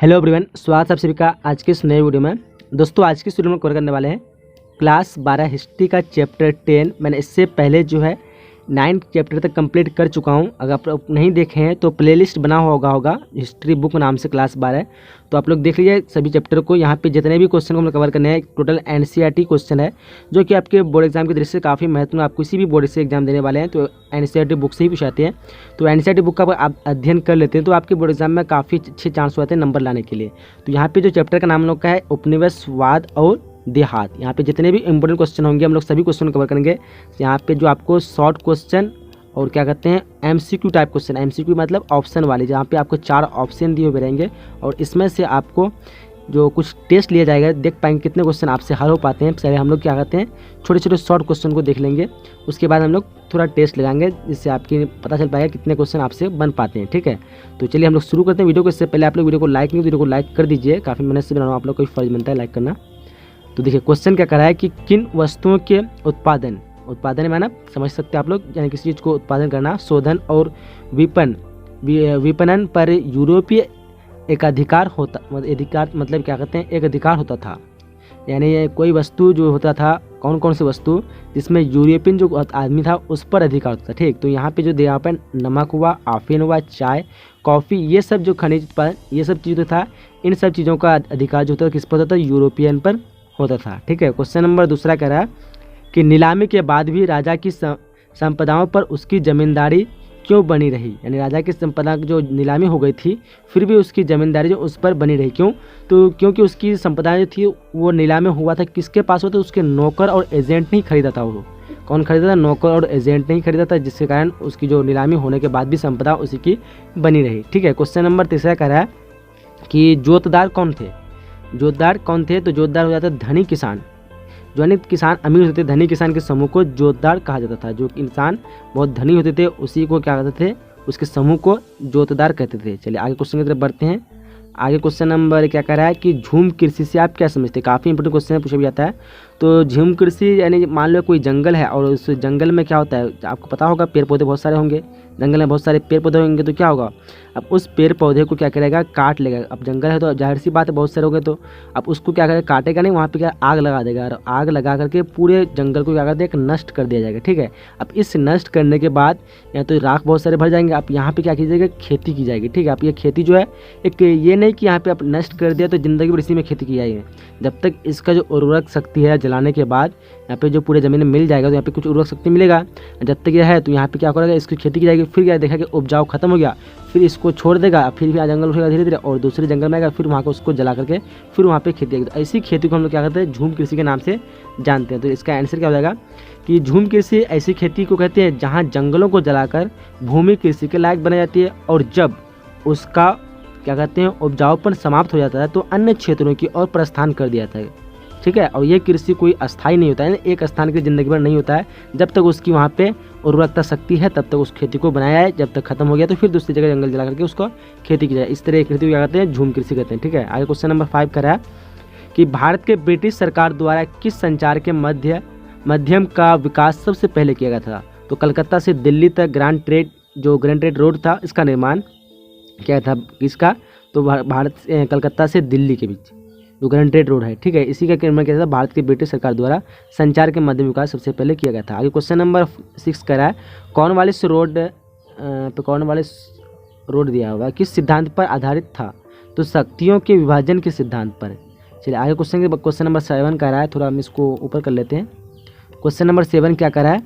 Hello everyone, स्वागत है आप सभी का आज के इस नए वीडियो में। दोस्तों, आज की वीडियो में कवर करने वाले हैं क्लास 12 हिस्ट्री का चैप्टर 10। मैंने इससे पहले जो है 9 चैप्टर तक कंप्लीट कर चुका हूं। अगर आप नहीं देखे हैं तो प्लेलिस्ट बना होगा हिस्ट्री बुक नाम से क्लास 12, तो आप लोग देख लीजिए सभी चैप्टर को। यहाँ पे जितने भी क्वेश्चन को हम कवर करने हैं, टोटल एनसीईआरटी क्वेश्चन है जो कि आपके बोर्ड एग्जाम की दृष्टि से काफ़ी महत्वपूर्ण। आप किसी भी बोर्ड से एग्जाम देने वाले हैं तो एनसीईआरटी बुक से ही पूछाते हैं। तो एनसीईआरटी बुक का आप अध्ययन कर लेते हैं तो आपके बोर्ड एग्जाम में काफ़ी अच्छे चांस होते हैं नंबर लाने के लिए। तो यहाँ पे जो चैप्टर का नाम हम लोग का है उपनिवेशवाद और देहात। यहाँ पे जितने भी इंपॉर्टेंट क्वेश्चन होंगे हम लोग सभी क्वेश्चन कवर करेंगे। यहाँ पे जो आपको शॉर्ट क्वेश्चन और क्या कहते हैं एमसीक्यू टाइप क्वेश्चन, एमसीक्यू मतलब ऑप्शन वाले, जहाँ पे आपको 4 ऑप्शन दिए हुए रहेंगे और इसमें से आपको जो कुछ टेस्ट लिया जाएगा, देख पाएंगे कितने क्वेश्चन आपसे हल हो पाते हैं। पहले हम लोग क्या कहते हैं छोटे छोटे शॉर्ट क्वेश्चन को देख लेंगे, उसके बाद हम लोग थोड़ा टेस्ट लगाएंगे जिससे आपकी पता चल पाएगा कितने क्वेश्चन आपसे बन पाते हैं। ठीक है, तो चलिए हम लोग शुरू करते हैं वीडियो को। इससे पहले आप लोग वीडियो को लाइक नहीं, वीडियो को लाइक कर दीजिए, काफ़ी मेहनत से बना रहा हूँ, आप लोग को फर्ज बनता है लाइक करना। तो देखिए क्वेश्चन क्या कर रहा है कि किन वस्तुओं के उत्पादन माना समझ सकते हैं आप लोग, यानी किसी चीज़ को उत्पादन करना, शोधन और विपणन पर यूरोपीय एकाधिकार होता, अधिकार मतलब क्या कहते हैं एक अधिकार होता था। यानी कोई वस्तु जो होता था, कौन कौन सी वस्तु जिसमें यूरोपियन जो आदमी था उस पर अधिकार होता था। ठीक, तो यहाँ पे जो दिया पे नमक हुआ, आफीन हुआ, चाय, कॉफ़ी, ये सब जो खनिज उत्पादन ये सब चीज़ था, इन सब चीज़ों का अधिकार जो होता था किस पर होता था, यूरोपियन पर होता था। ठीक है, क्वेश्चन नंबर दूसरा कह रहा है कि नीलामी के बाद भी राजा की संपदाओं पर उसकी ज़मींदारी क्यों बनी रही। यानी राजा की संपदा जो नीलामी हो गई थी फिर भी उसकी ज़मींदारी जो उस पर बनी रही, क्यों? तो क्योंकि उसकी संपदा जो थी वो नीलामी हुआ था, किसके पास होता, उसके नौकर और एजेंट नहीं खरीदा था। वो कौन खरीदा था? नौकर और एजेंट नहीं खरीदा था, जिसके कारण उसकी जो नीलामी होने के बाद भी संपदा उसी की बनी रही। ठीक है, क्वेश्चन नंबर तीसरा कह रहा है कि जोतदार कौन थे। तो जोतदार हो जाता है धनी किसान। जो किसान अमीर होते थे, धनी किसान के समूह को जोतदार कहा जाता था। जो इंसान बहुत धनी होते थे उसी को क्या कहते थे, उसके समूह को जोतदार कहते थे। चलिए आगे क्वेश्चन की तरफ बढ़ते हैं। आगे क्वेश्चन नंबर क्या कह रहा है कि झूम कृषि से आप क्या समझते हैं। काफ़ी इंपॉर्टेंट क्वेश्चन है, पूछा भी जाता है। तो झूम कृषि यानी मान लो कोई जंगल है और उस जंगल में क्या होता है, आपको पता होगा पेड़ पौधे बहुत सारे होंगे, जंगल में बहुत सारे पेड़ पौधे होंगे, तो क्या होगा, अब उस पेड़ पौधे को क्या करेगा, काट लेगा। अब जंगल है तो जाहिर सी बात है बहुत सारे हो गए, तो अब उसको क्या करेगा, काटेगा नहीं, वहाँ पे क्या आग लगा देगा और आग लगा करके पूरे जंगल को क्या कर देगा, नष्ट कर दिया जाएगा। ठीक है, अब इस नष्ट करने के बाद या तो राख बहुत सारे भर जाएंगे, आप यहाँ पे क्या कीजिएगा, खेती की जाएगी। ठीक है, आप ये खेती जो है एक ये नहीं कि यहाँ पे आप नष्ट कर दिया तो ज़िंदगी भर इसी में खेती की जाएगी। जब तक इसका जो उर्वरक शक्ति है जलाने के बाद यहाँ पे जो पूरे ज़मीन में मिल जाएगा तो यहाँ पे कुछ उर्वरक शक्ति मिलेगा। जब तक यह है तो यहाँ पे क्या करेगा, इसकी खेती की जाएगी। फिर क्या देखा कि उपजाऊ खत्म हो गया, फिर इसको छोड़ देगा, फिर भी जंगल उठेगा धीरे धीरे और दूसरे जंगल में आएगा, फिर वहाँ को उसको जला करके फिर वहाँ पे खेती आएगी। तो ऐसी खेती को हम लोग क्या कहते हैं, झूम कृषि के नाम से जानते हैं। तो इसका आंसर क्या हो जाएगा कि झूम कृषि ऐसी खेती को कहते हैं जहाँ जंगलों को जलाकर भूमि कृषि के लायक बनाई जाती है और जब उसका क्या कहते हैं उपजाऊपन समाप्त हो जाता है तो अन्य क्षेत्रों की ओर प्रस्थान कर दिया जाता है। ठीक है, और ये कृषि कोई अस्थायी नहीं होता है, एक स्थान की ज़िंदगी भर नहीं होता है। जब तक उसकी वहाँ पे उर्वरकता शक्ति है तब तक उस खेती को बनाया है, जब तक खत्म हो गया तो फिर दूसरी जगह जंगल जला करके उसको खेती की जाए। इस तरह की खेती को क्या कहते हैं, झूम कृषि कहते हैं। ठीक है, आगे क्वेश्चन नंबर 5 करा है कि भारत के ब्रिटिश सरकार द्वारा किस संचार के माध्यम का विकास सबसे पहले किया गया था। तो कलकत्ता से दिल्ली तक ग्रैंड ट्रेड रोड था, इसका निर्माण क्या था किसका, तो भारत कलकत्ता से दिल्ली के बीच जो ग्रैंड ट्रेड रोड है। ठीक है, इसी का निर्माण किया था भारत की ब्रिटिश सरकार द्वारा संचार के माध्यम विकास सबसे पहले किया गया था। आगे क्वेश्चन नंबर 6 करा है कॉर्नवालिस रोड दिया हुआ किस सिद्धांत पर आधारित था। तो शक्तियों के विभाजन के सिद्धांत पर। चलिए आगे क्वेश्चन नंबर 7 कह रहा है, थोड़ा हम इसको ऊपर कर लेते हैं। क्वेश्चन नंबर 7 क्या कह रहा है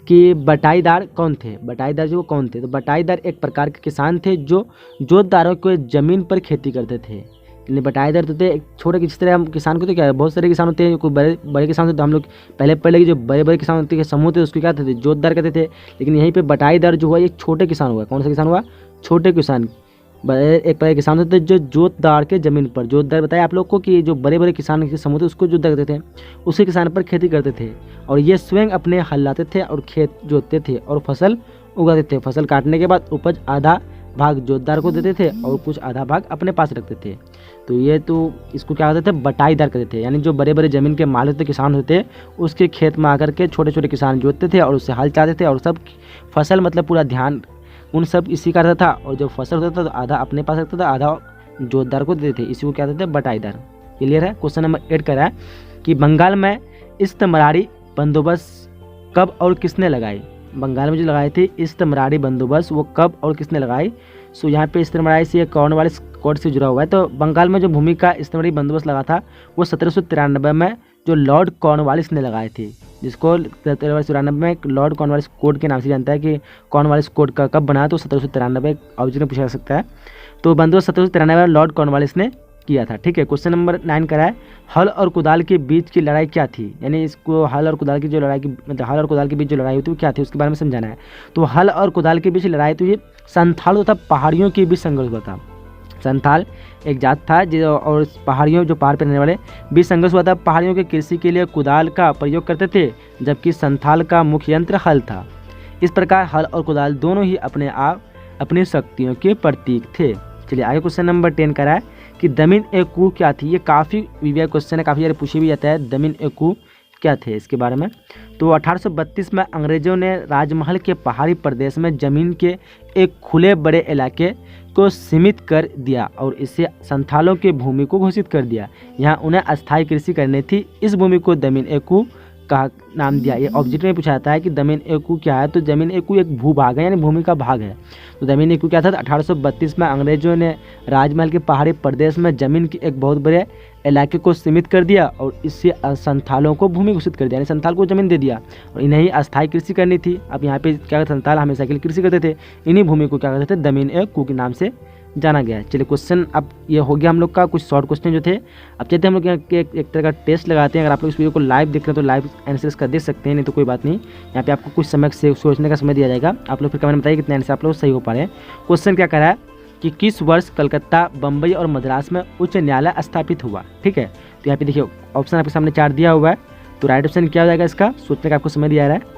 कि बटाईदार कौन थे। बटाईदार जो कौन थे, तो बटाईदार एक प्रकार के किसान थे जो जोतदारों को ज़मीन पर खेती करते थे। यानी बटाईदार तो थे एक छोटे, जिस तरह हम किसान को तो क्या है बहुत सारे किसान होते हैं, कोई बड़े किसान होते, तो हम लोग पहले पढ़ जो बड़े किसान होते हैं समूह थे उसको क्या कहते थे, जोतदार कहते थे। लेकिन यहीं पे बटाईदार जो हुआ एक छोटे किसान हुआ। कौन सा किसान हुआ, छोटे किसान। एक बड़े किसान होते थे जो जोतदार के ज़मीन पर, जोतदार बताया आप लोग को कि जो बड़े बड़े किसान के समूह थे उसको जोतदार कहते थे, उसी किसान पर खेती करते थे और ये स्वयं अपने हल लाते थे और खेत जोतते थे और फसल उगाते थे। फसल काटने के बाद उपज आधा भाग जोतदार को देते थे और कुछ आधा भाग अपने पास रखते थे। तो ये तो इसको क्या कहते थे, बटाईदार कहते थे। यानी जो बड़े बड़े ज़मीन के मालिक होते किसान होते उसके खेत में आकर के छोटे छोटे किसान जोतते थे और उससे हल चलाते थे और सब फसल मतलब पूरा ध्यान उन सब इसी का रहता था। और जब फसल होता था तो आधा अपने पास रखता था, आधा जोतदार को देते थे, इसी को क्या कहते थे, बटाईदार। क्लियर है। क्वेश्चन नंबर 8 कह रहा है कि बंगाल में इस्तेमरारी बंदोबस्त कब और किसने लगाई। बंगाल में जो लगाए थे इस्तेमरारी बंदोबस्त वो कब और किसने लगाई। सो यहाँ पे इस्तेमरारी से कॉर्नवालिस कोड से जुड़ा हुआ है। तो बंगाल में जो भूमि का इस्तेमरारी बंदोबस्त लगा था वो 1793 में जो लॉर्ड कॉर्नवालिस ने लगाए थे, जिसको 1793 में लॉर्ड कॉर्नवालिस कोड के नाम से जानता है कि कॉर्नवालिस कोड का कब बना, तो 1793 ऑब्जेक्ट में पूछा जा सकता है। तो बंदोबस्त 1793 में लॉर्ड कॉर्नवालिस ने किया था। ठीक है। क्वेश्चन नंबर 9 करा है हल और कुदाल के बीच की लड़ाई क्या थी, यानी इसको हल और कुदाल की जो लड़ाई की मतलब हल और कुदाल के बीच जो लड़ाई हुई थी वो क्या थी उसके बारे में समझाना है। तो हल और कुदाल के बीच लड़ाई तो ये संथाल तथा पहाड़ियों के बीच संघर्ष हुआ था। संथाल एक जात था जो और पहाड़ियों जो पहाड़ पर रहने वाले बीच संघर्ष हुआ था। पहाड़ियों के कृषि के लिए कुदाल का प्रयोग करते थे, जबकि संथाल का मुख्य यंत्र हल था। इस प्रकार हल और कुदाल दोनों ही अपने आप अपनी शक्तियों के प्रतीक थे। चलिए आगे क्वेश्चन नंबर 10 करा है कि दमिन ए कू क्या थी। ये काफ़ी विवेक क्वेश्चन है, काफ़ी ज़्यादा पूछे भी जाता है दमिन ए कू क्या थे इसके बारे में। तो 1832 में अंग्रेज़ों ने राजमहल के पहाड़ी प्रदेश में ज़मीन के एक खुले बड़े इलाके को सीमित कर दिया और इससे संथालों की भूमि को घोषित कर दिया। यहाँ उन्हें अस्थायी कृषि करनी थी। इस भूमि को दमिन ए कू का नाम दिया। ये ऑब्जेक्ट में पूछा जाता है कि जमीन एकू क्या है, तो जमीन एकू एक भूभाग है यानी भूमि का भाग है। तो जमीन एकू क्या था, 1832 में अंग्रेजों ने राजमहल के पहाड़ी प्रदेश में जमीन के एक बहुत बड़े इलाके को सीमित कर दिया और इससे संथालों को भूमि घोषित कर दिया, यानी संथाल को जमीन दे दिया और इन्हें ही अस्थायी कृषि करनी थी। अब यहाँ पे क्या संथाल हमेशा के लिए कृषि करते थे, इन्हीं भूमि को क्या करते थे जमीन एकू के नाम से जाना गया है। चलिए क्वेश्चन अब ये हो गया हम लोग का कुछ शॉर्ट क्वेश्चन जो थे। अब चलते हम लोग एक तरह का टेस्ट लगाते हैं। अगर आप लोग इस वीडियो को लाइव देख रहे हैं तो लाइव आंसर्स का देख सकते हैं, नहीं तो कोई बात नहीं, यहाँ पे आपको कुछ समय से सोचने का समय दिया जाएगा। आप लोग फिर कमेंट में बताइए कितने आंसर आप लोग सही हो पा रहे हैं। क्वेश्चन क्या कह रहा है कि किस वर्ष कलकत्ता, बम्बई और मद्रास में उच्च न्यायालय स्थापित हुआ। ठीक है, तो यहाँ पे देखिए ऑप्शन आपके सामने 4 दिया हुआ है, तो राइट ऑप्शन क्या हो जाएगा, इसका सोचने का आपको समय दिया रहा है।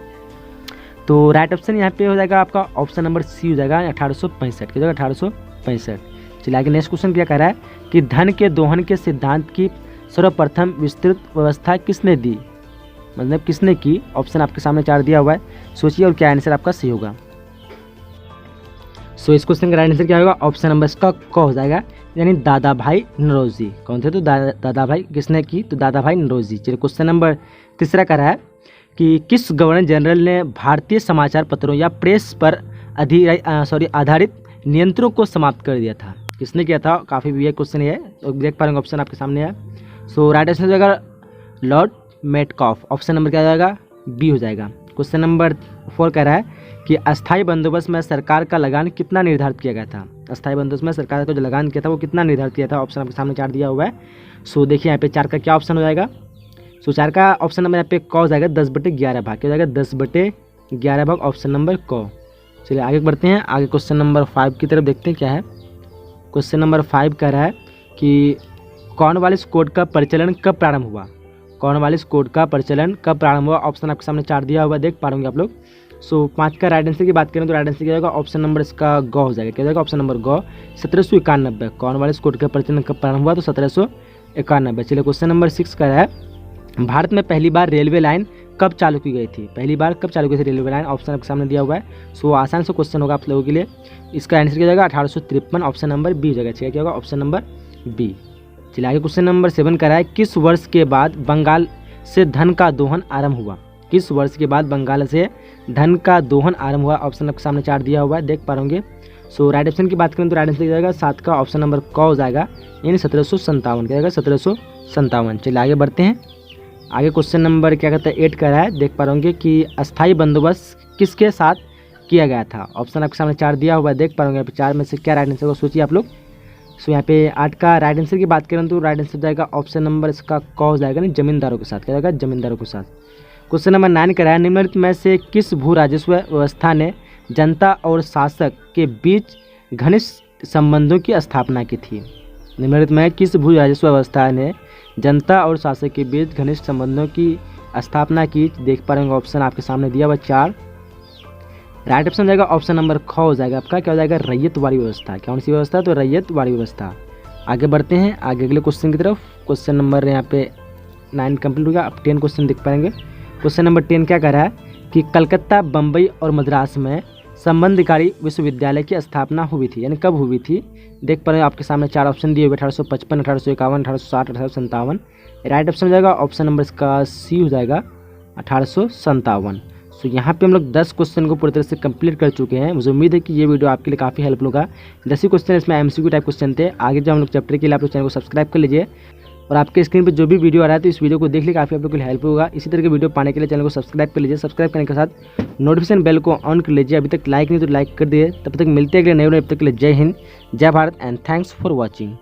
तो राइट ऑप्शन यहाँ पे हो जाएगा आपका ऑप्शन नंबर सी हो जाएगा 1865 की जगह 1865। चलिए आगे नेक्स्ट क्वेश्चन क्या कह रहा है कि धन के दोहन के सिद्धांत की सर्वप्रथम विस्तृत व्यवस्था किसने दी, मतलब किसने की। ऑप्शन आपके सामने 4 दिया हुआ है, सोचिए और क्या आंसर आपका सही होगा। सो इस क्वेश्चन का राइट आंसर क्या होगा, ऑप्शन नंबर इसका क हो जाएगा, यानी दादा भाई नौरोजी। कौन थे, तो दादा भाई किसने की, तो दादा भाई नौरोजी। चलिए क्वेश्चन नंबर 3 कह रहा है कि किस गवर्नर जनरल ने भारतीय समाचार पत्रों या प्रेस पर आधारित नियंत्रणों को समाप्त कर दिया था। किसने किया था, काफ़ी विवेक क्वेश्चन है, तो देख पा रहे हैं ऑप्शन आपके सामने है। सो राइट आंसर हो जाएगा लॉर्ड मेटकॉफ। ऑप्शन नंबर क्या हो जाएगा, बी हो जाएगा। क्वेश्चन नंबर 4 कह रहा है कि अस्थायी बंदोबस्त में सरकार का लगान कितना निर्धारित किया गया था। अस्थायी बंदोबस्त में सरकार का जो लगान किया था वो कितना निर्धारित किया था। ऑप्शन आपके सामने 4 दिया हुआ है। सो देखिए यहाँ पे 4 का क्या ऑप्शन हो जाएगा। सो 4 का ऑप्शन नंबर यहाँ पे क हो जाएगा 10/11 भाग, क्या हो जाएगा 10/11 भाग, ऑप्शन नंबर क। चलिए आगे बढ़ते हैं, आगे क्वेश्चन नंबर 5 की तरफ देखते हैं क्या है। क्वेश्चन नंबर 5 कह रहा है कि कॉर्नवालिस कोड का प्रचलन कब प्रारंभ हुआ। कॉर्नवालिस कोड का प्रचलन कब प्रारंभ हुआ। ऑप्शन आपके सामने 4 दिया हुआ, देख पा रहे आप लोग। सो 5 का राइट आंसर की बात करें तो राइट आंसर क्या जाएगा, ऑप्शन नंबर इसका ग हो जाएगा, क्या जाएगा ऑप्शन नंबर ग, 1791। कॉर्नवालिस कोड का प्रचलन कब प्रारंभ हुआ, तो 1791। चलिए क्वेश्चन नंबर 6 कह रहा है भारत में पहली बार रेलवे लाइन कब चालू की गई थी। पहली बार कब चालू की थी रेलवे लाइन, ऑप्शन आपके सामने दिया हुआ है। सो आसान से क्वेश्चन होगा आप लोगों के लिए। इसका आंसर क्या जाएगा 1853, ऑप्शन नंबर बी हो जाएगा। ठीक है, क्या होगा ऑप्शन नंबर बी। चलिए आगे क्वेश्चन नंबर 7 कह रहा है किस वर्ष के बाद बंगाल से धन का दोहन आरंभ हुआ। किस वर्ष के बाद बंगाल से धन का दोहन आरंभ हुआ। ऑप्शन आपके सामने 4 दिया हुआ है, देख पा होंगे। सो राइट ऑप्शन की बात करें तो राइट आंसर जाएगा 7 का ऑप्शन नंबर क हो जाएगा, यानी 1757, क्या जाएगा 1757। चलिए आगे बढ़ते हैं, आगे क्वेश्चन नंबर क्या कहता है 8 कह रहा है, देख पा होंगे कि अस्थायी बंदोबस्त किसके साथ किया गया था। ऑप्शन आपके सामने 4 दिया हुआ है, देख पा होंगे। यहाँ पे 4 में से क्या राइट आंसर होगा, सोचिए आप लोग। सो यहाँ पे 8 का राइट आंसर की बात करें तो राइट आंसर जाएगा ऑप्शन नंबर इसका क हो जाएगा, नहीं जमींदारों के साथ, क्या जाएगा जमींदारों के साथ। क्वेश्चन नंबर 9 कह रहा है निम्नलिखित में से किस भू राजस्व व्यवस्था ने जनता और शासक के बीच घनिष्ठ संबंधों की स्थापना की थी। निम्नलिखित में किस भू राजस्व व्यवस्था ने जनता और शासक के बीच घनिष्ठ संबंधों की स्थापना की, देख पा रहे होंगे। ऑप्शन आपके सामने दिया हुआ 4, राइट ऑप्शन जाएगा ऑप्शन नंबर ख हो जाएगा आपका, क्या हो जाएगा रैयतवाड़ी व्यवस्था। कौन सी व्यवस्था, तो रैयतवाड़ी व्यवस्था। आगे बढ़ते हैं आगे अगले क्वेश्चन की तरफ। क्वेश्चन नंबर यहाँ पे 9 कंप्लीट हो गया, अब 10 क्वेश्चन देख पाएंगे। क्वेश्चन नंबर 10 क्या कह रहा है कि कलकत्ता, बम्बई और मद्रास में संबंधिकारी विश्वविद्यालय की स्थापना हुई थी, यानी कब हुई थी। देख पा रहे हो आपके सामने 4 ऑप्शन दिए हुए, 1855, 1851, 1860, 1857। राइट ऑप्शन हो जाएगा ऑप्शन नंबर इसका सी हो जाएगा 1857। सो यहाँ पे हम लोग 10 क्वेश्चन को पूरी तरह से कंप्लीट कर चुके हैं। मुझे उम्मीद है कि ये वीडियो आपके लिए काफ़ी हेल्पफुल होगा। 10 ही क्वेश्चन इसमें एमसीक्यू टाइप क्वेश्चन थे। आगे जब हम लोग चैप्टर के लिए आप लोग चैनल को सब्सक्राइब कर लीजिए और आपके स्क्रीन पे जो भी वीडियो आ रहा है तो इस वीडियो को देख ली, काफ़ी आप लोग के लिए हेल्प होगा। इसी तरह के वीडियो पाने के लिए चैनल को सब्सक्राइब कर लीजिए। सब्सक्राइब करने के साथ नोटिफिकेशन बेल को ऑन कर लीजिए। अभी तक लाइक नहीं तो लाइक कर दिए। तब तक मिलते हैं अगले नए वीडियो। तब तक के लिए जय हिंद, जय Bharat and thanks for watching.